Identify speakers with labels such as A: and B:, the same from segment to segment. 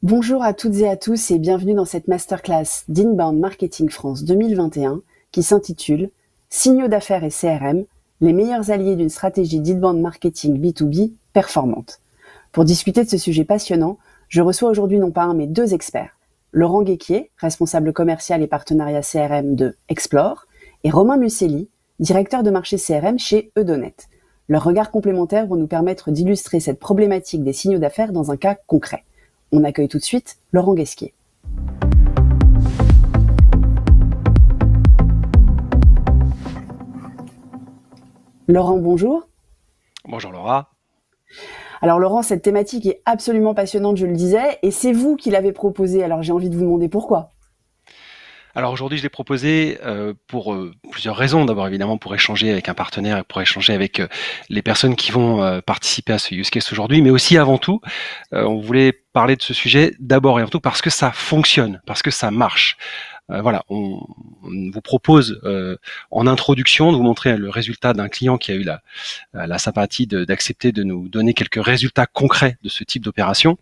A: Bonjour à toutes et à tous et bienvenue dans cette masterclass d'Inbound Marketing France 2021 qui s'intitule Signaux d'affaires et CRM, les meilleurs alliés d'une stratégie d'inbound marketing B2B performante. Pour discuter de ce sujet passionnant, je reçois aujourd'hui non pas un mais deux experts. Laurent Guéquier, responsable commercial et partenariat CRM de Explore, et Romain Musselli, directeur de marché CRM chez Eudonet. Leurs regards complémentaires vont nous permettre d'illustrer cette problématique des signaux d'affaires dans un cas concret. On accueille tout de suite Laurent Guéquier. Laurent, bonjour.
B: Bonjour Laura.
A: Alors Laurent, cette thématique est absolument passionnante, je le disais, et c'est vous qui l'avez proposée, alors j'ai envie de vous demander pourquoi.
B: Alors aujourd'hui, je l'ai proposé pour plusieurs raisons. D'abord, évidemment, pour échanger avec un partenaire et pour échanger avec les personnes qui vont participer à ce use case aujourd'hui, mais aussi avant tout, on voulait parler de ce sujet d'abord et avant tout parce que ça fonctionne, parce que ça marche. Voilà, on vous propose en introduction de vous montrer le résultat d'un client qui a eu la sympathie d'accepter de nous donner quelques résultats concrets de ce type d'opération.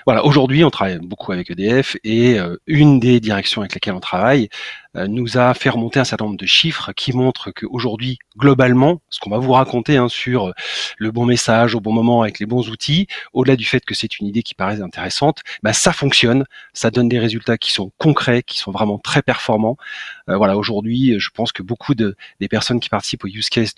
B: Voilà, aujourd'hui, on travaille beaucoup avec EDF et une des directions avec lesquelles on travaille nous a fait remonter un certain nombre de chiffres qui montrent qu'aujourd'hui, globalement, ce qu'on va vous raconter sur le bon message au bon moment avec les bons outils, au-delà du fait que c'est une idée qui paraît intéressante, ça fonctionne, ça donne des résultats qui sont concrets, qui sont vraiment très performants. Voilà, aujourd'hui, je pense que beaucoup des personnes qui participent au use case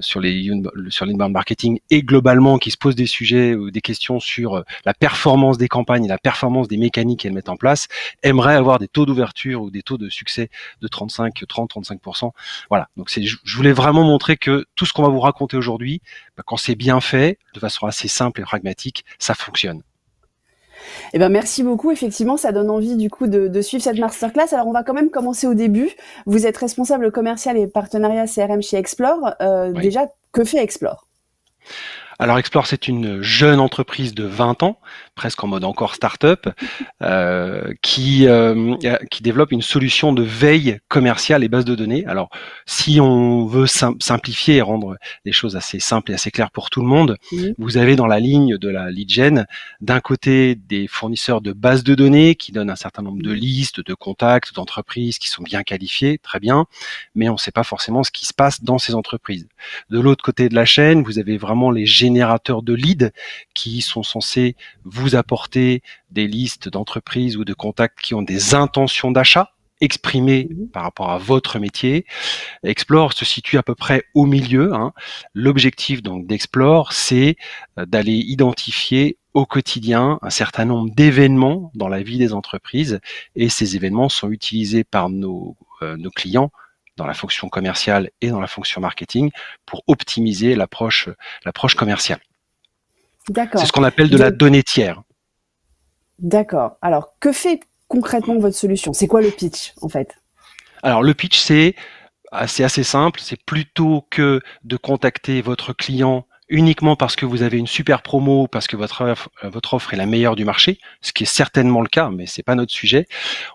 B: sur l'inbound marketing et globalement qui se posent des sujets ou des questions sur la performance des campagnes et la performance des mécaniques qu'elles mettent en place, aimeraient avoir des taux d'ouverture ou des taux de succès de 30-35%. Voilà, donc je voulais vraiment montrer que tout ce qu'on va vous raconter aujourd'hui, quand c'est bien fait, de façon assez simple et pragmatique, ça fonctionne.
A: Eh ben merci beaucoup, effectivement, ça donne envie du coup de suivre cette masterclass. Alors on va quand même commencer au début. Vous êtes responsable commercial et partenariat CRM chez Explore.
B: Oui.
A: Déjà, que fait Explore ?
B: Alors Explore, c'est une jeune entreprise de 20 ans, presque en mode encore start-up, qui développe une solution de veille commerciale et base de données. Alors, si on veut simplifier et rendre les choses assez simples et assez claires pour tout le monde, vous avez dans la ligne de la lead gen, d'un côté des fournisseurs de bases de données qui donnent un certain nombre de listes, de contacts, d'entreprises qui sont bien qualifiées, très bien, mais on ne sait pas forcément ce qui se passe dans ces entreprises. De l'autre côté de la chaîne, vous avez vraiment les générateurs de leads qui sont censés vous apporter des listes d'entreprises ou de contacts qui ont des intentions d'achat exprimées par rapport à votre métier. Explore se situe à peu près au milieu. L'objectif donc d'Explore, c'est d'aller identifier au quotidien un certain nombre d'événements dans la vie des entreprises et ces événements sont utilisés par nos clients dans la fonction commerciale et dans la fonction marketing pour optimiser l'approche commerciale.
A: D'accord.
B: C'est ce qu'on appelle de la donnée tiers.
A: D'accord. Alors, que fait concrètement votre solution ? C'est quoi le pitch, en fait ?
B: Alors, le pitch, c'est assez simple. C'est plutôt que de contacter votre client uniquement parce que vous avez une super promo, parce que votre offre est la meilleure du marché, ce qui est certainement le cas, mais c'est pas notre sujet.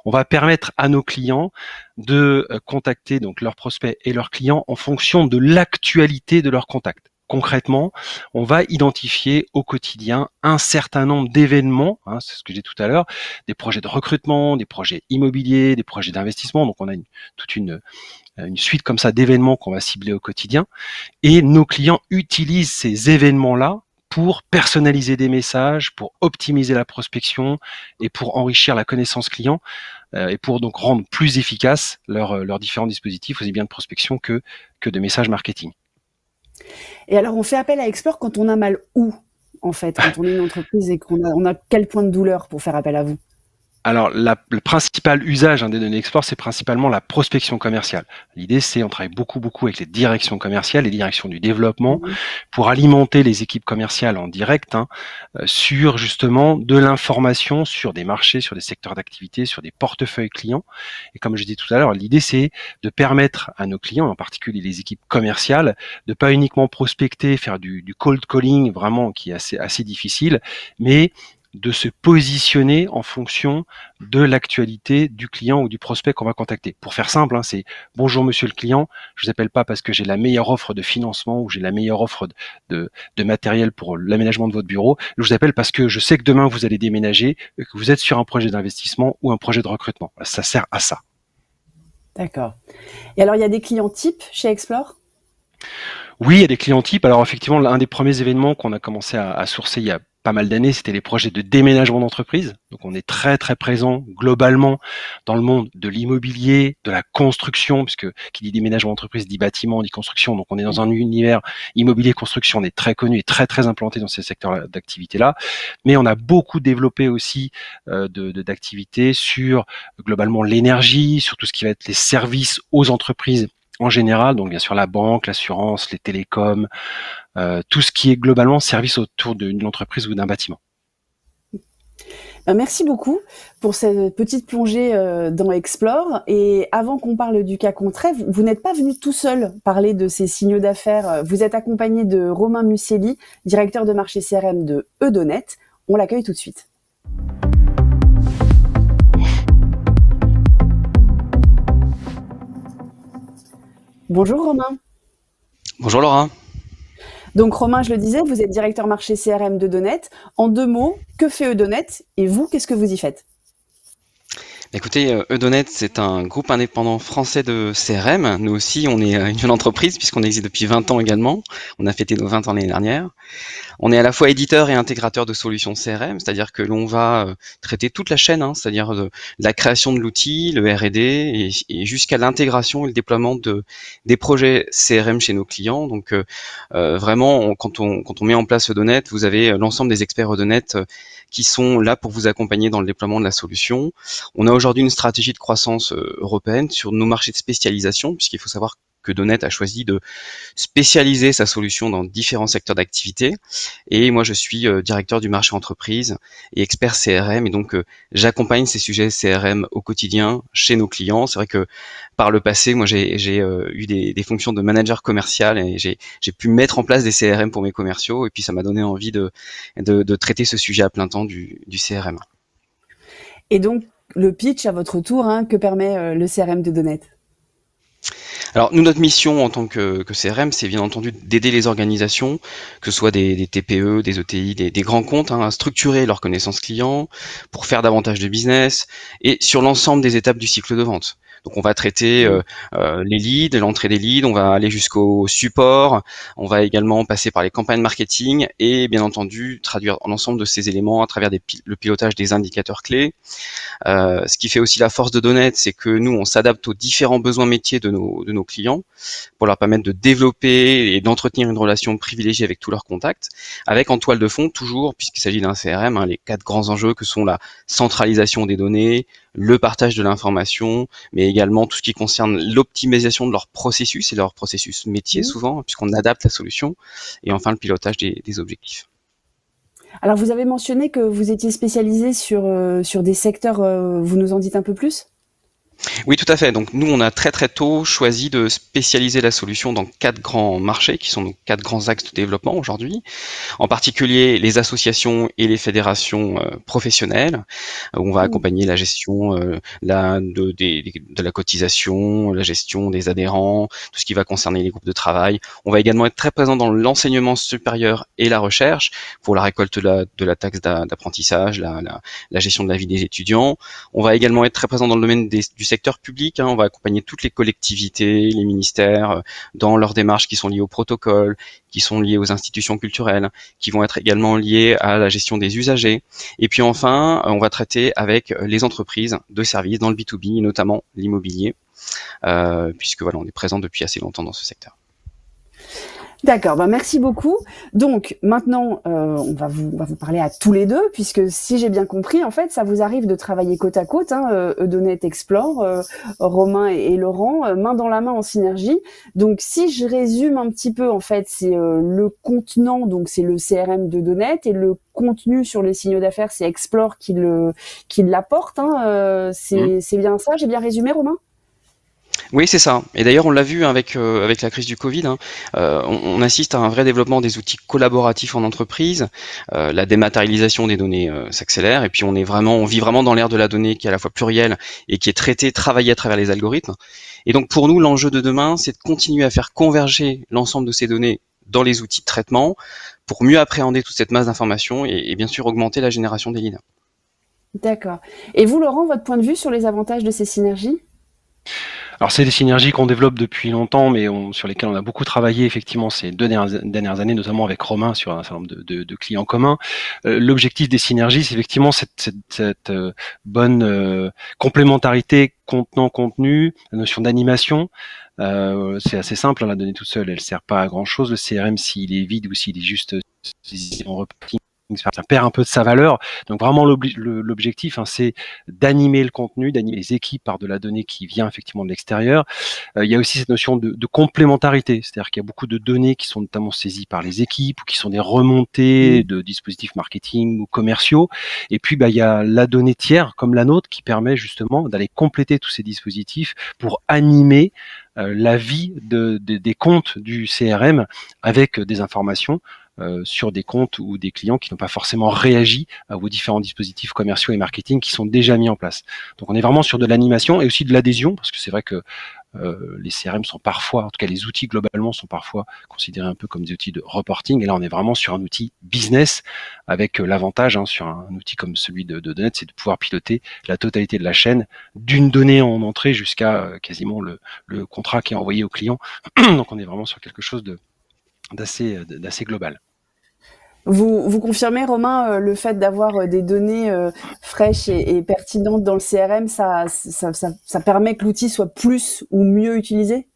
B: On va permettre à nos clients de contacter donc leurs prospects et leurs clients en fonction de l'actualité de leurs contacts. Concrètement, on va identifier au quotidien un certain nombre d'événements, c'est ce que j'ai dit tout à l'heure, des projets de recrutement, des projets immobiliers, des projets d'investissement. Donc on a toute une suite comme ça d'événements qu'on va cibler au quotidien. Et nos clients utilisent ces événements-là pour personnaliser des messages, pour optimiser la prospection et pour enrichir la connaissance client et pour donc rendre plus efficaces leurs différents dispositifs, aussi bien de prospection que de messages marketing.
A: Et alors, on fait appel à Explore quand on a mal où, en fait, quand on est une entreprise et qu'on a quel point de douleur pour faire appel à vous ?
B: Alors, le principal usage des données Explore, c'est principalement la prospection commerciale. L'idée, c'est on travaille beaucoup avec les directions commerciales, les directions du développement, pour alimenter les équipes commerciales en direct sur justement de l'information sur des marchés, sur des secteurs d'activité, sur des portefeuilles clients. Et comme je disais tout à l'heure, l'idée, c'est de permettre à nos clients, en particulier les équipes commerciales, de pas uniquement prospecter, faire du cold calling, vraiment qui est assez difficile, mais de se positionner en fonction de l'actualité du client ou du prospect qu'on va contacter. Pour faire simple, c'est bonjour monsieur le client, je vous appelle pas parce que j'ai la meilleure offre de financement ou j'ai la meilleure offre de matériel pour l'aménagement de votre bureau. Je vous appelle parce que je sais que demain vous allez déménager, que vous êtes sur un projet d'investissement ou un projet de recrutement. Ça sert à ça.
A: D'accord. Et alors, il y a des clients types chez Explore ?
B: Oui, il y a des clients types. Alors effectivement, l'un des premiers événements qu'on a commencé à sourcer il y a pas mal d'années, c'était les projets de déménagement d'entreprise. Donc on est très très présent globalement dans le monde de l'immobilier, de la construction, puisque qui dit déménagement d'entreprise dit bâtiment, dit construction. Donc on est dans un univers immobilier construction, on est très connu et très très implanté dans ces secteurs d'activité-là. Mais on a beaucoup développé aussi d'activités sur globalement l'énergie, sur tout ce qui va être les services aux entreprises en général, donc bien sûr la banque, l'assurance, les télécoms, tout ce qui est globalement service autour d'une entreprise ou d'un bâtiment.
A: Merci beaucoup pour cette petite plongée dans Explore. Et avant qu'on parle du cas concret, vous n'êtes pas venu tout seul parler de ces signaux d'affaires. Vous êtes accompagné de Romain Musselli, directeur de marché CRM de Edonet. On l'accueille tout de suite. Bonjour Romain.
C: Bonjour Laura.
A: Donc Romain, je le disais, vous êtes directeur marché CRM d'Edonet. En 2 mots, que fait Edonet et vous, qu'est-ce que vous y faites ?
C: Écoutez, Edonet, c'est un groupe indépendant français de CRM. Nous aussi, on est une jeune entreprise puisqu'on existe depuis 20 ans également. On a fêté nos 20 ans l'année dernière. On est à la fois éditeur et intégrateur de solutions CRM, c'est-à-dire que l'on va traiter toute la chaîne, c'est-à-dire de la création de l'outil, le R&D, et jusqu'à l'intégration et le déploiement des projets CRM chez nos clients. Donc vraiment, quand on met en place Edonet, vous avez l'ensemble des experts Edonet qui sont là pour vous accompagner dans le déploiement de la solution. On a aujourd'hui une stratégie de croissance européenne sur nos marchés de spécialisation, puisqu'il faut savoir que Edonet a choisi de spécialiser sa solution dans différents secteurs d'activité. Et moi, je suis directeur du marché entreprise et expert CRM. Et donc, j'accompagne ces sujets CRM au quotidien chez nos clients. C'est vrai que par le passé, moi, j'ai eu des fonctions de manager commercial et j'ai pu mettre en place des CRM pour mes commerciaux. Et puis, ça m'a donné envie de traiter ce sujet à plein temps du CRM.
A: Et donc, le pitch à votre tour, que permet le CRM d'Edonet ?
C: Alors nous, notre mission en tant que CRM, c'est bien entendu d'aider les organisations, que ce soit des TPE, des ETI, des grands comptes, à structurer leur connaissance client pour faire davantage de business et sur l'ensemble des étapes du cycle de vente. Donc on va traiter les leads, l'entrée des leads, on va aller jusqu'au support, on va également passer par les campagnes marketing et bien entendu traduire l'ensemble de ces éléments à travers le pilotage des indicateurs clés. Ce qui fait aussi la force de Edonet, c'est que nous, on s'adapte aux différents besoins métiers de nos clients pour leur permettre de développer et d'entretenir une relation privilégiée avec tous leurs contacts, avec en toile de fond toujours, puisqu'il s'agit d'un CRM, les 4 grands enjeux que sont la centralisation des données, le partage de l'information, mais également tout ce qui concerne l'optimisation de leurs processus et leurs processus métiers souvent, puisqu'on adapte la solution, et enfin le pilotage des objectifs.
A: Alors, vous avez mentionné que vous étiez spécialisé sur des secteurs, vous nous en dites un peu plus ?
C: Oui, tout à fait. Donc nous, on a très très tôt choisi de spécialiser la solution dans 4 grands marchés, qui sont nos 4 grands axes de développement aujourd'hui. En particulier, les associations et les fédérations professionnelles, où on va accompagner la gestion de la cotisation, la gestion des adhérents, tout ce qui va concerner les groupes de travail. On va également être très présent dans l'enseignement supérieur et la recherche, pour la récolte de la taxe d'apprentissage, la gestion de la vie des étudiants. On va également être très présent dans le domaine du secteur public, on va accompagner toutes les collectivités, les ministères dans leurs démarches qui sont liées au protocole, qui sont liées aux institutions culturelles, qui vont être également liées à la gestion des usagers. Et puis enfin, on va traiter avec les entreprises de services dans le B2B, notamment l'immobilier, puisque voilà, on est présent depuis assez longtemps dans ce secteur.
A: D'accord, merci beaucoup. Donc maintenant, on va vous parler à tous les deux, puisque si j'ai bien compris, en fait, ça vous arrive de travailler côte à côte, Edonet Explore, Romain et Laurent, main dans la main en synergie. Donc si je résume un petit peu, en fait, c'est le contenant, donc c'est le CRM d'Edonet, et le contenu sur les signaux d'affaires, c'est Explore qui l'apporte. C'est bien ça, j'ai bien résumé, Romain ?
C: Oui, c'est ça. Et d'ailleurs, on l'a vu avec la crise du Covid, hein. On assiste à un vrai développement des outils collaboratifs en entreprise. La dématérialisation des données s'accélère, et puis on vit vraiment dans l'ère de la donnée qui est à la fois plurielle et qui est traitée, travaillée à travers les algorithmes. Et donc pour nous, l'enjeu de demain, c'est de continuer à faire converger l'ensemble de ces données dans les outils de traitement pour mieux appréhender toute cette masse d'informations et bien sûr augmenter la génération des leads.
A: D'accord. Et vous, Laurent, votre point de vue sur les avantages de ces synergies?
B: Alors c'est des synergies qu'on développe depuis longtemps, mais sur lesquelles on a beaucoup travaillé effectivement ces dernières années, notamment avec Romain sur un certain nombre de clients communs. L'objectif des synergies, c'est effectivement cette bonne complémentarité contenant-contenu, la notion d'animation. C'est assez simple, hein, la donnée toute seule, elle sert pas à grand chose. Le CRM, s'il est vide ou s'il est juste en reporting, ça perd un peu de sa valeur. Donc vraiment l'objectif, hein, c'est d'animer le contenu, d'animer les équipes par de la donnée qui vient effectivement de l'extérieur. Il y a aussi cette notion de complémentarité, c'est-à-dire qu'il y a beaucoup de données qui sont notamment saisies par les équipes ou qui sont des remontées de dispositifs marketing ou commerciaux. Et puis il y a la donnée tiers comme la nôtre qui permet justement d'aller compléter tous ces dispositifs pour animer la vie des comptes du CRM avec des informations sur des comptes ou des clients qui n'ont pas forcément réagi à vos différents dispositifs commerciaux et marketing qui sont déjà mis en place. Donc on est vraiment sur de l'animation et aussi de l'adhésion, parce que c'est vrai que les CRM sont parfois, en tout cas les outils globalement sont parfois considérés un peu comme des outils de reporting, et là on est vraiment sur un outil business avec l'avantage sur un outil comme celui de Donnet, c'est de pouvoir piloter la totalité de la chaîne d'une donnée en entrée jusqu'à quasiment le contrat qui est envoyé au client. Donc on est vraiment sur quelque chose d'assez global.
A: Vous confirmez, Romain, le fait d'avoir des données fraîches et pertinentes dans le CRM, ça permet que l'outil soit plus ou mieux utilisé?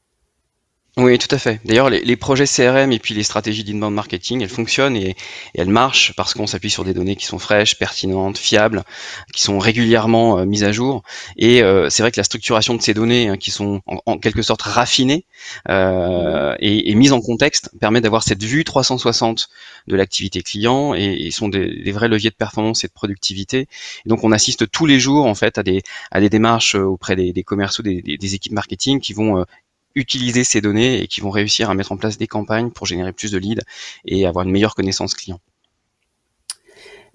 C: Oui, tout à fait. D'ailleurs, les projets CRM et puis les stratégies d'inbound marketing, elles fonctionnent et elles marchent parce qu'on s'appuie sur des données qui sont fraîches, pertinentes, fiables, qui sont régulièrement mises à jour. Et c'est vrai que la structuration de ces données, hein, qui sont en quelque sorte raffinées et mises en contexte, permet d'avoir cette vue 360 de l'activité client et sont des vrais leviers de performance et de productivité. Et donc, on assiste tous les jours en fait à des démarches auprès des commerciaux, des équipes marketing qui vont utiliser ces données et qui vont réussir à mettre en place des campagnes pour générer plus de leads et avoir une meilleure connaissance client.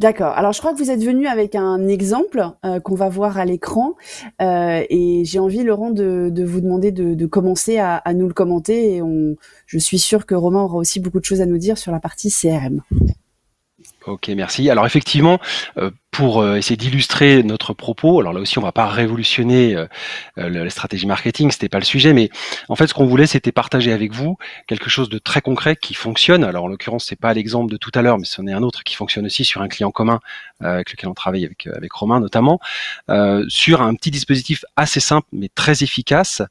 A: D'accord. Alors, je crois que vous êtes venu avec un exemple qu'on va voir à l'écran, et j'ai envie, Laurent, de vous demander de commencer à nous le commenter. Et je suis sûre que Romain aura aussi beaucoup de choses à nous dire sur la partie CRM.
B: Ok, merci. Alors effectivement, pour essayer d'illustrer notre propos, alors là aussi on va pas révolutionner la stratégie marketing, c'était pas le sujet, mais en fait ce qu'on voulait c'était partager avec vous quelque chose de très concret qui fonctionne. Alors en l'occurrence c'est pas l'exemple de tout à l'heure, mais c'en est un autre qui fonctionne aussi sur un client commun avec lequel on travaille avec Romain notamment, sur un petit dispositif assez simple mais très efficace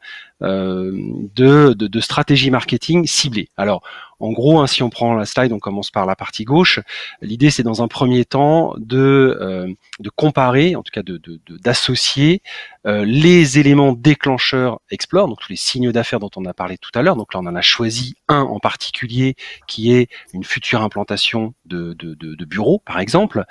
B: de stratégie marketing ciblée. Alors en gros, si on prend la slide, on commence par la partie gauche. L'idée, c'est dans un premier temps de comparer, en tout cas d'associer les éléments déclencheurs Explore, donc tous les signaux d'affaires dont on a parlé tout à l'heure. Donc là, on en a choisi un en particulier qui est une future implantation de bureau, par exemple.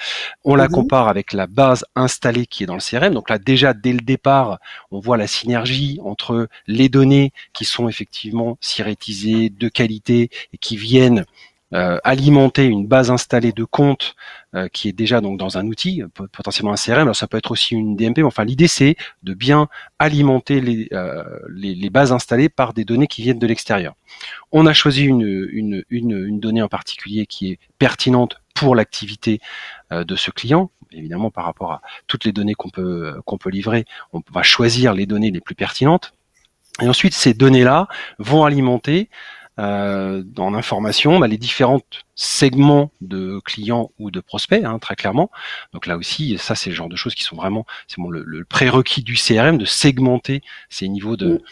B: On la compare avec la base installée qui est dans le CRM. Donc là, déjà, dès le départ, on voit la synergie entre les données qui sont effectivement syrétisées, de qualité et qui viennent alimenter une base installée de comptes qui est déjà donc dans un outil, potentiellement un CRM. Alors ça peut être aussi une DMP, mais enfin l'idée c'est de bien alimenter les bases installées par des données qui viennent de l'extérieur. On a choisi une donnée en particulier qui est pertinente pour l'activité de ce client. Évidemment, par rapport à toutes les données qu'on peut livrer, on va choisir les données les plus pertinentes. Et ensuite, ces données-là vont alimenter en information les différents segments de clients ou de prospects, très clairement. Donc là aussi, ça c'est le genre de choses qui sont vraiment, c'est le prérequis du CRM de segmenter ces niveaux de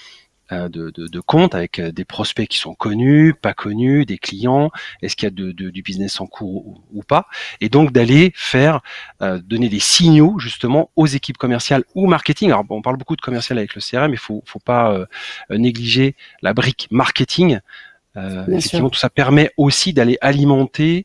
B: compte avec des prospects qui sont connus, pas connus, des clients, est-ce qu'il y a du business en cours ou pas, et donc d'aller faire donner des signaux justement aux équipes commerciales ou marketing. Alors on parle beaucoup de commercial avec le CRM, mais faut pas négliger la brique marketing. Effectivement, sûr. Tout ça permet aussi d'aller alimenter,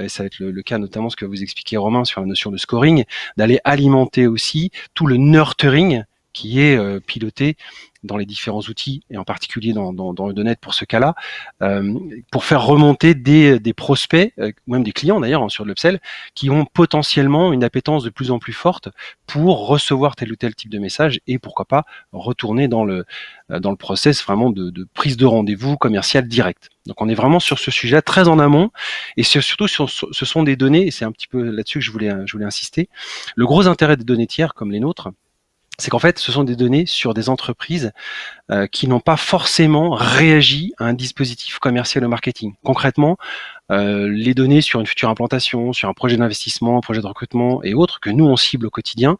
B: ça va être le cas notamment ce que vous expliquez Romain sur la notion de scoring, d'aller alimenter aussi tout le nurturing qui est piloté dans les différents outils, et en particulier dans Eudonet pour ce cas-là, pour faire remonter des prospects, ou même des clients d'ailleurs sur l'upsell, qui ont potentiellement une appétence de plus en plus forte pour recevoir tel ou tel type de message, et pourquoi pas retourner dans le process vraiment de prise de rendez-vous commercial direct. Donc on est vraiment sur ce sujet très en amont, et surtout ce sont des données, et c'est un petit peu là-dessus que je voulais insister. Le gros intérêt des données tiers comme les nôtres, c'est qu'en fait, ce sont des données sur des entreprises qui n'ont pas forcément réagi à un dispositif commercial au marketing. Concrètement, les données sur une future implantation, sur un projet d'investissement, un projet de recrutement et autres que nous on cible au quotidien,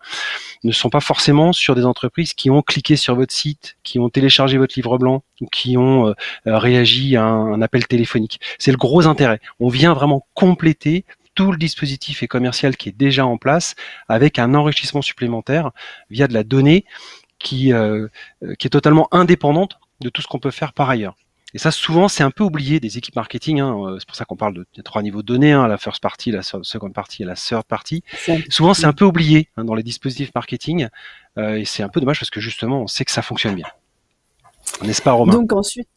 B: ne sont pas forcément sur des entreprises qui ont cliqué sur votre site, qui ont téléchargé votre livre blanc ou qui ont réagi à un appel téléphonique. C'est le gros intérêt. On vient vraiment compléter tout le dispositif et commercial qui est déjà en place avec un enrichissement supplémentaire via de la donnée qui est totalement indépendante de tout ce qu'on peut faire par ailleurs. Et ça, souvent, c'est un peu oublié des équipes marketing. C'est pour ça qu'on parle de 3 niveaux de données, la first party, la second party et la third party. Souvent, c'est un peu oublié dans les dispositifs marketing. Et c'est un peu dommage parce que justement, on sait que ça fonctionne bien. N'est-ce pas, Romain ?
A: Donc ensuite...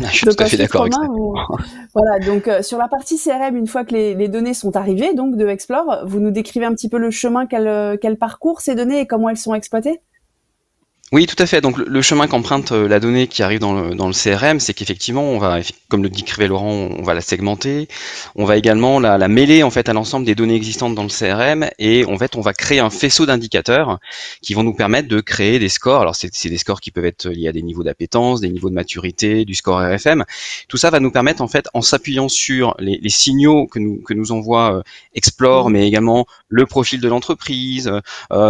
C: Je suis tout à fait d'accord avec ça.
A: Voilà, donc sur la partie CRM, une fois que les données sont arrivées donc de Explore, vous nous décrivez un petit peu le chemin qu'elles parcourent ces données et comment elles sont exploitées ?
C: Oui, tout à fait. Donc le chemin qu'emprunte la donnée qui arrive dans le CRM, c'est qu'effectivement, on va, comme le décrivait Laurent, on va la segmenter. On va également la mêler en fait à l'ensemble des données existantes dans le CRM, et en fait, on va créer un faisceau d'indicateurs qui vont nous permettre de créer des scores. Alors c'est des scores qui peuvent être liés à des niveaux d'appétence, des niveaux de maturité, du score RFM. Tout ça va nous permettre en fait, en s'appuyant sur les signaux que nous envoie Explore, mais également le profil de l'entreprise,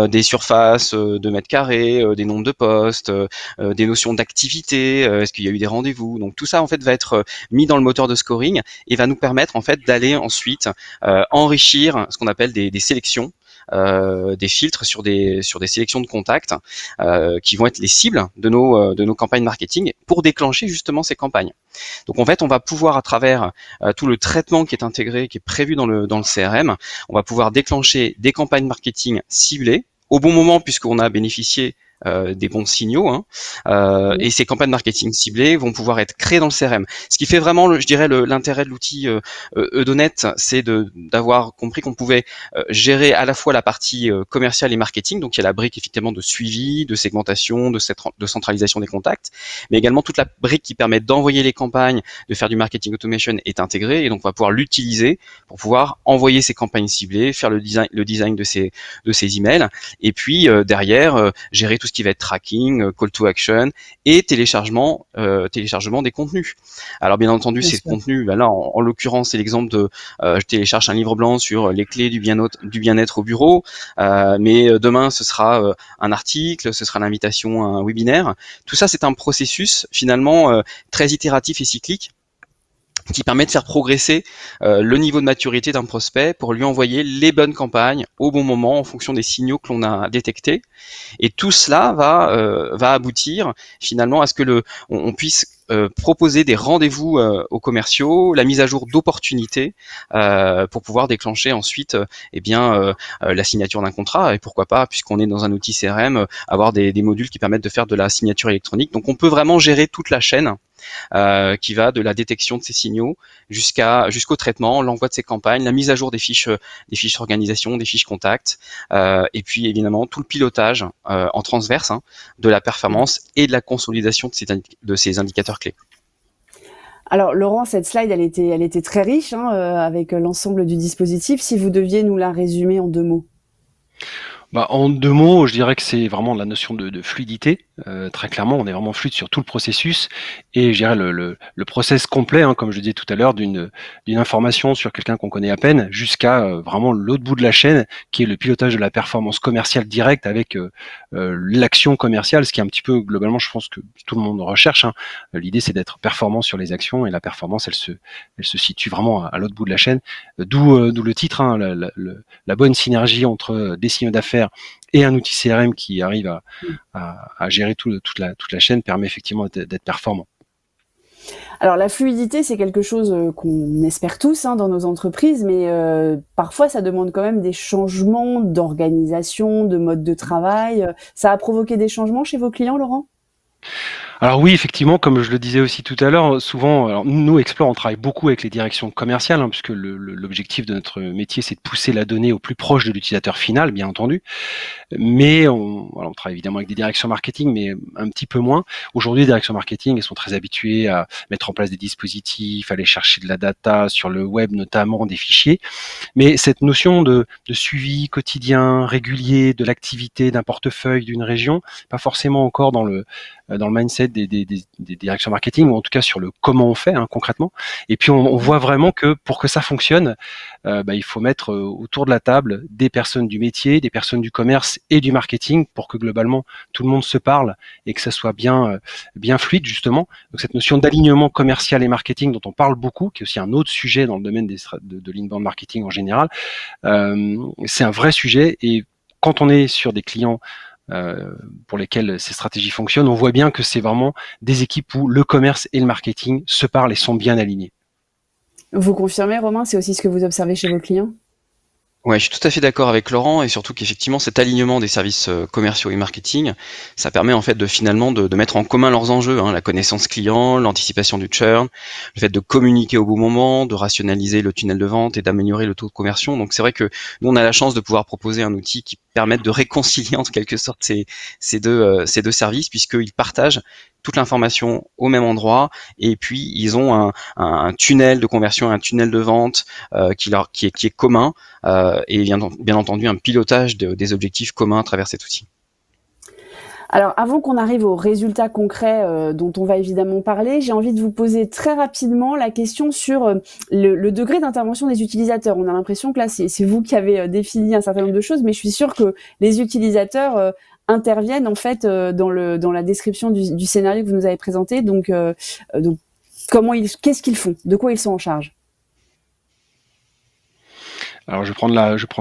C: des surfaces de mètres carrés, des nombres de postes, des notions d'activité, est-ce qu'il y a eu des rendez-vous. Donc tout ça en fait va être mis dans le moteur de scoring et va nous permettre en fait d'aller ensuite enrichir ce qu'on appelle des sélections. Des filtres sur des sélections de contacts qui vont être les cibles de nos campagnes marketing pour déclencher justement ces campagnes. Donc en fait, on va pouvoir à travers tout le traitement qui est intégré, qui est prévu dans le CRM, on va pouvoir déclencher des campagnes marketing ciblées au bon moment puisqu'on a bénéficié des bons signaux, et ces campagnes marketing ciblées vont pouvoir être créées dans le CRM. Ce qui fait vraiment, je dirais, l'intérêt de l'outil Eudonet, c'est d'avoir compris qu'on pouvait gérer à la fois la partie commerciale et marketing, donc il y a la brique effectivement de suivi, de segmentation, de centralisation des contacts, mais également toute la brique qui permet d'envoyer les campagnes, de faire du marketing automation est intégrée, et donc on va pouvoir l'utiliser pour pouvoir envoyer ces campagnes ciblées, faire le design de ces emails, et puis derrière gérer tout ce qui va être tracking, call to action et téléchargement des contenus. Alors bien entendu, ces contenus, là en l'occurrence, c'est l'exemple de je télécharge un livre blanc sur les clés du bien-être au bureau, mais demain ce sera un article, ce sera l'invitation à un webinaire. Tout ça, c'est un processus finalement très itératif et cyclique qui permet de faire progresser le niveau de maturité d'un prospect pour lui envoyer les bonnes campagnes au bon moment en fonction des signaux que l'on a détectés. Et tout cela va aboutir finalement à ce que on puisse proposer des rendez-vous aux commerciaux, la mise à jour d'opportunités pour pouvoir déclencher ensuite la signature d'un contrat, et pourquoi pas, puisqu'on est dans un outil CRM, avoir des modules qui permettent de faire de la signature électronique. Donc on peut vraiment gérer toute la chaîne qui va de la détection de ces signaux jusqu'au traitement, l'envoi de ces campagnes, la mise à jour des fiches organisation, des fiches contacts, et puis évidemment tout le pilotage en transverse de la performance et de la consolidation de ces indicateurs clés.
A: Alors Laurent, cette slide, elle était très riche avec l'ensemble du dispositif. Si vous deviez nous la résumer en 2 mots.
B: En 2 mots, je dirais que c'est vraiment la notion de fluidité. Très clairement, on est vraiment fluide sur tout le processus, et je dirais le process complet, comme je disais tout à l'heure, d'une information sur quelqu'un qu'on connaît à peine jusqu'à vraiment l'autre bout de la chaîne, qui est le pilotage de la performance commerciale directe avec l'action commerciale, ce qui est un petit peu globalement, je pense que tout le monde recherche. L'idée, c'est d'être performant sur les actions, et la performance, elle se situe vraiment à l'autre bout de la chaîne. D'où le titre, la bonne synergie entre des signaux d'affaires et un outil CRM qui arrive à gérer toute la chaîne permet effectivement d'être performant.
A: Alors la fluidité, c'est quelque chose qu'on espère tous dans nos entreprises, mais parfois ça demande quand même des changements d'organisation, de mode de travail. Ça a provoqué des changements chez vos clients, Laurent?
B: Alors oui, effectivement, comme je le disais aussi tout à l'heure, souvent, alors nous, Explore, on travaille beaucoup avec les directions commerciales, puisque l'objectif de notre métier, c'est de pousser la donnée au plus proche de l'utilisateur final, bien entendu. Mais on travaille évidemment avec des directions marketing, mais un petit peu moins. Aujourd'hui, les directions marketing, elles sont très habituées à mettre en place des dispositifs, à aller chercher de la data sur le web, notamment des fichiers. Mais cette notion de suivi quotidien, régulier, de l'activité, d'un portefeuille, d'une région, pas forcément encore dans le mindset des directions marketing, ou en tout cas sur le comment on fait concrètement. Et puis on voit vraiment que pour que ça fonctionne, il faut mettre autour de la table des personnes du métier, des personnes du commerce et du marketing pour que globalement tout le monde se parle et que ça soit bien fluide justement. Donc cette notion d'alignement commercial et marketing dont on parle beaucoup, qui est aussi un autre sujet dans le domaine de l'inbound marketing en général, c'est un vrai sujet. Et quand on est sur des clients pour lesquels ces stratégies fonctionnent, on voit bien que c'est vraiment des équipes où le commerce et le marketing se parlent et sont bien alignés.
A: Vous confirmez, Romain, c'est aussi ce que vous observez chez vos clients?
C: Ouais, je suis tout à fait d'accord avec Laurent et surtout qu'effectivement cet alignement des services commerciaux et marketing, ça permet en fait de finalement de mettre en commun leurs enjeux, la connaissance client, l'anticipation du churn, le fait de communiquer au bon moment, de rationaliser le tunnel de vente et d'améliorer le taux de conversion. Donc c'est vrai que nous on a la chance de pouvoir proposer un outil qui permette de réconcilier en quelque sorte ces deux services puisqu'ils partagent toute l'information au même endroit et puis ils ont un tunnel de conversion, un tunnel de vente qui est commun et bien entendu un pilotage des objectifs communs à travers cet outil.
A: Alors, avant qu'on arrive aux résultats concrets dont on va évidemment parler, j'ai envie de vous poser très rapidement la question sur le degré d'intervention des utilisateurs. On a l'impression que là, c'est vous qui avez défini un certain nombre de choses, mais je suis sûre que les utilisateurs interviennent en fait dans la description du scénario que vous nous avez présenté. Donc qu'est-ce qu'ils font? De quoi ils sont en charge?
B: Alors je vais prendre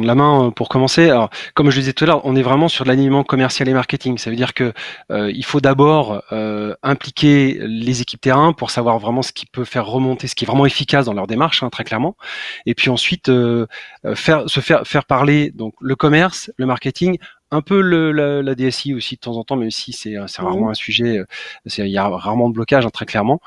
B: la main pour commencer. Alors comme je le disais tout à l'heure, on est vraiment sur de l'alignement commercial et marketing. Ça veut dire que il faut d'abord impliquer les équipes terrain pour savoir vraiment ce qui peut faire remonter, ce qui est vraiment efficace dans leur démarche, très clairement. Et puis ensuite faire parler donc le commerce, le marketing, un peu la DSI aussi de temps en temps, même si c'est rarement un sujet. Il y a rarement de blocage, très clairement.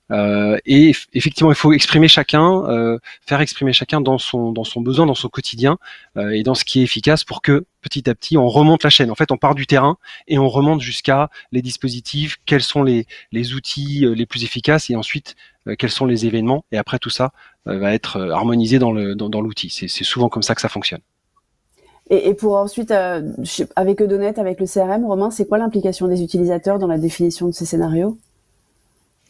B: Et effectivement, il faut exprimer chacun, faire exprimer chacun dans son besoin, dans son quotidien et dans ce qui est efficace pour que petit à petit on remonte la chaîne. En fait, on part du terrain et on remonte jusqu'à les dispositifs, quels sont les outils les plus efficaces et ensuite quels sont les événements. Et après tout ça va être harmonisé dans l'outil. C'est souvent comme ça que ça fonctionne.
A: Et pour ensuite, avec Eudonet, avec le CRM, Romain, c'est quoi l'implication des utilisateurs dans la définition de ces scénarios?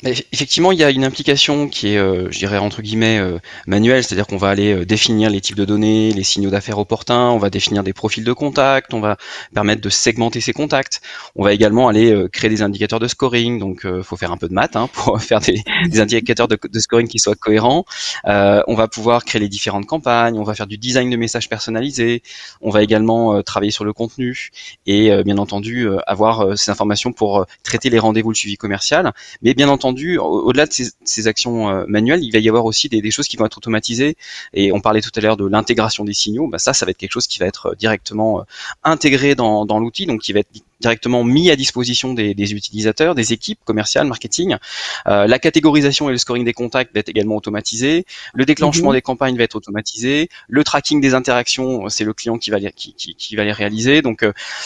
C: Effectivement, il y a une implication qui est, je dirais entre guillemets, manuelle, c'est-à-dire qu'on va aller définir les types de données, les signaux d'affaires opportuns, on va définir des profils de contacts, on va permettre de segmenter ces contacts. On va également aller créer des indicateurs de scoring, donc faut faire un peu de maths pour faire des indicateurs de scoring qui soient cohérents. On va pouvoir créer les différentes campagnes, on va faire du design de messages personnalisés, on va également travailler sur le contenu et bien entendu avoir ces informations pour traiter les rendez-vous, le suivi commercial, mais bien entendu au-delà de ces actions manuelles, il va y avoir aussi des choses qui vont être automatisées. Et on parlait tout à l'heure de l'intégration des signaux. Ça va être quelque chose qui va être directement intégré dans l'outil, donc qui va être directement mis à disposition des utilisateurs, des équipes commerciales, marketing. La catégorisation et le scoring des contacts va être également automatisé. Le déclenchement des campagnes va être automatisé. Le tracking des interactions, c'est le client qui va les réaliser. Donc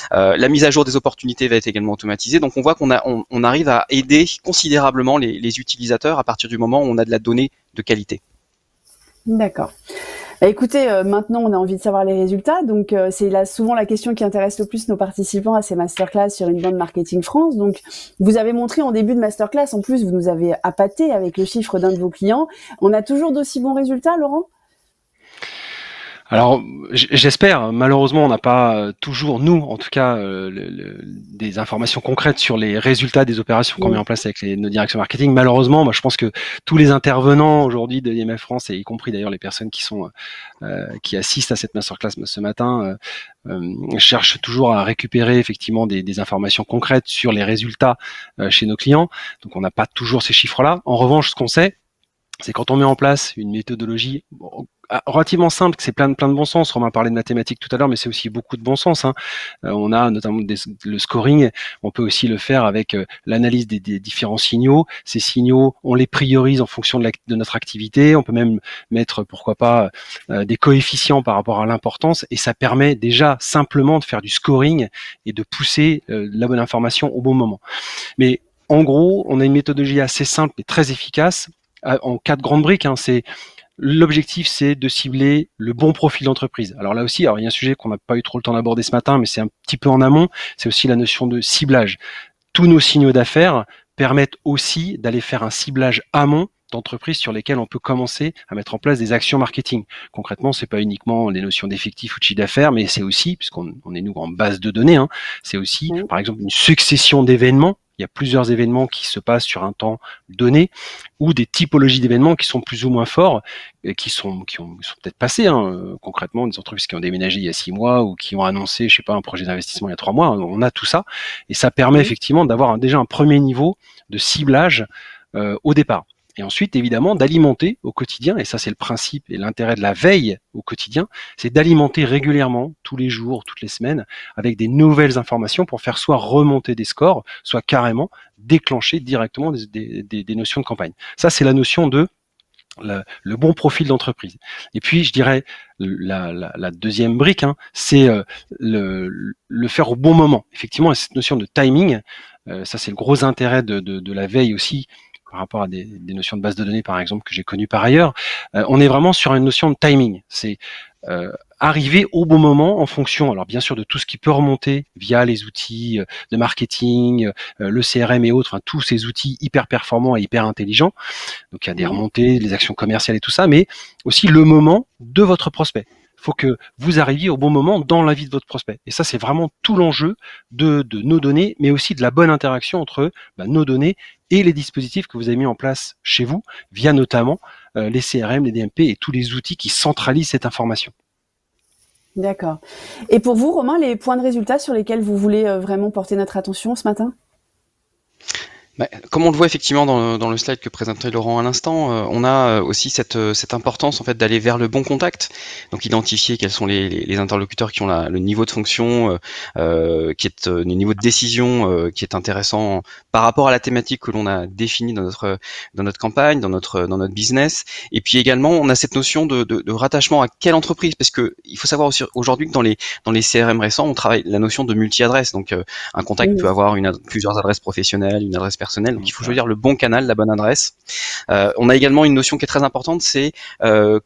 C: la mise à jour des opportunités va être également automatisée. Donc on voit qu'on arrive à aider considérablement les utilisateurs à partir du moment où on a de la donnée de qualité.
A: D'accord. Écoutez, maintenant on a envie de savoir les résultats, donc c'est là souvent la question qui intéresse le plus nos participants à ces masterclass sur Inbound Marketing France. Donc vous avez montré en début de masterclass, en plus vous nous avez appâté avec le chiffre d'un de vos clients. On a toujours d'aussi bons résultats, Laurent ?
B: Alors, j'espère. Malheureusement, on n'a pas toujours, nous, en tout cas, des informations concrètes sur les résultats des opérations qu'on met en place avec nos directions marketing. Malheureusement, moi, je pense que tous les intervenants aujourd'hui de IMF France, et y compris d'ailleurs les personnes qui assistent à cette masterclass ce matin, cherchent toujours à récupérer effectivement des informations concrètes sur les résultats chez nos clients. Donc, on n'a pas toujours ces chiffres-là. En revanche, ce qu'on sait, c'est quand on met en place une méthodologie relativement simple, que c'est plein de bon sens. Romain parlait de mathématiques tout à l'heure, mais c'est aussi beaucoup de bon sens. On a notamment le scoring. On peut aussi le faire avec l'analyse des différents signaux. Ces signaux, on les priorise en fonction de notre activité. On peut même mettre, pourquoi pas, des coefficients par rapport à l'importance. Et ça permet déjà simplement de faire du scoring et de pousser la bonne information au bon moment. Mais en gros, on a une méthodologie assez simple et très efficace en 4 grandes briques. L'objectif, c'est de cibler le bon profil d'entreprise. Alors là aussi, il y a un sujet qu'on n'a pas eu trop le temps d'aborder ce matin, mais c'est un petit peu en amont, c'est aussi la notion de ciblage. Tous nos signaux d'affaires permettent aussi d'aller faire un ciblage amont d'entreprises sur lesquelles on peut commencer à mettre en place des actions marketing. Concrètement, c'est pas uniquement les notions d'effectifs ou de chiffre d'affaires, mais c'est aussi, puisqu'on est nous en base de données, c'est aussi, par exemple, une succession d'événements. Il y a plusieurs événements qui se passent sur un temps donné, ou des typologies d'événements qui sont plus ou moins forts, et qui sont peut-être passés, concrètement, des entreprises qui ont déménagé il y a 6 mois, ou qui ont annoncé, je sais pas, un projet d'investissement il y a 3 mois. On a tout ça, et ça permet effectivement d'avoir déjà un premier niveau de ciblage au départ. Et ensuite, évidemment, d'alimenter au quotidien, et ça c'est le principe et l'intérêt de la veille au quotidien, c'est d'alimenter régulièrement, tous les jours, toutes les semaines, avec des nouvelles informations pour faire soit remonter des scores, soit carrément déclencher directement des notions de campagne. Ça, c'est la notion de le bon profil d'entreprise. Et puis, je dirais, la deuxième brique, c'est le faire au bon moment. Effectivement, cette notion de timing, ça c'est le gros intérêt de la veille aussi, par rapport à des notions de base de données, par exemple, que j'ai connues par ailleurs. On est vraiment sur une notion de timing. C'est arriver au bon moment en fonction, alors bien sûr, de tout ce qui peut remonter via les outils de marketing, le CRM et autres, tous ces outils hyper performants et hyper intelligents. Donc il y a des remontées, les actions commerciales et tout ça, mais aussi le moment de votre prospect. Il faut que vous arriviez au bon moment dans la vie de votre prospect. Et ça, c'est vraiment tout l'enjeu de nos données, mais aussi de la bonne interaction entre nos données et les dispositifs que vous avez mis en place chez vous, via notamment les CRM, les DMP et tous les outils qui centralisent cette information.
A: D'accord. Et pour vous, Romain, les points de résultat sur lesquels vous voulez vraiment porter notre attention ce matin ?
C: Comme on le voit effectivement dans le slide que présentait Laurent à l'instant, on a aussi cette importance en fait d'aller vers le bon contact, donc identifier quels sont les interlocuteurs qui ont le niveau de fonction, qui est le niveau de décision qui est intéressant par rapport à la thématique que l'on a définie dans notre campagne, dans notre business. Et puis également, on a cette notion de rattachement à quelle entreprise, parce que il faut savoir aussi aujourd'hui que dans les CRM récents, on travaille la notion de multi-adresse, donc un contact peut avoir plusieurs adresses professionnelles, une adresse personnelle, donc il faut choisir le bon canal, la bonne adresse. On a également une notion qui est très importante, c'est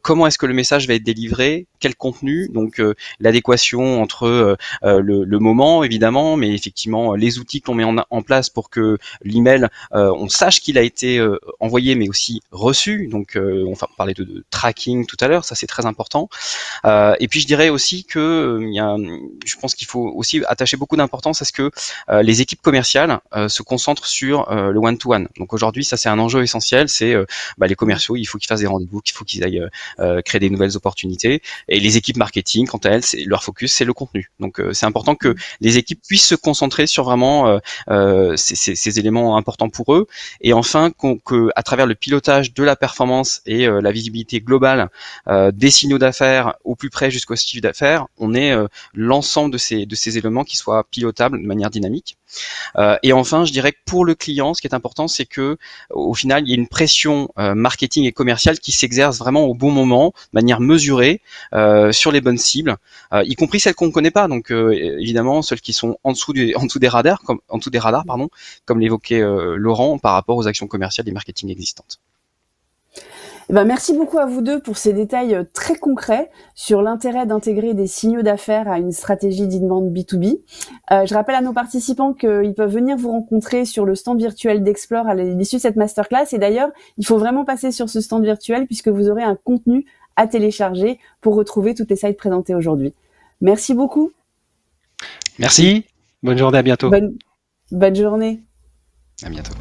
C: comment est-ce que le message va être délivré, quel contenu, donc l'adéquation entre le moment évidemment, mais effectivement les outils qu'on met en place pour que l'email, on sache qu'il a été envoyé mais aussi reçu, donc on parlait de tracking tout à l'heure, ça c'est très important. Et puis je dirais aussi que je pense qu'il faut aussi attacher beaucoup d'importance à ce que les équipes commerciales se concentrent sur le one-to-one. Donc aujourd'hui, ça c'est un enjeu essentiel, c'est les commerciaux, il faut qu'ils fassent des rendez-vous, il faut qu'ils aillent créer des nouvelles opportunités. Et les équipes marketing, quant à elles, leur focus, c'est le contenu. Donc c'est important que les équipes puissent se concentrer sur vraiment ces éléments importants pour eux. Et enfin, qu'à travers le pilotage de la performance et la visibilité globale des signaux d'affaires au plus près jusqu'au chiffre d'affaires, on ait l'ensemble de ces éléments qui soient pilotables de manière dynamique. Et enfin, je dirais que pour le client, ce qui est important, c'est que au final, il y a une pression marketing et commerciale qui s'exerce vraiment au bon moment, de manière mesurée, sur les bonnes cibles, y compris celles qu'on ne connaît pas. Donc évidemment, celles qui sont en dessous des radars, comme l'évoquait Laurent, par rapport aux actions commerciales et marketing existantes.
A: Merci beaucoup à vous deux pour ces détails très concrets sur l'intérêt d'intégrer des signaux d'affaires à une stratégie d'inbound B2B. Je rappelle à nos participants qu'ils peuvent venir vous rencontrer sur le stand virtuel d'Explore à l'issue de cette masterclass. Et d'ailleurs, il faut vraiment passer sur ce stand virtuel puisque vous aurez un contenu à télécharger pour retrouver toutes les slides présentées aujourd'hui. Merci beaucoup.
B: Merci. Bonne journée, à bientôt.
A: Bonne journée.
C: À bientôt.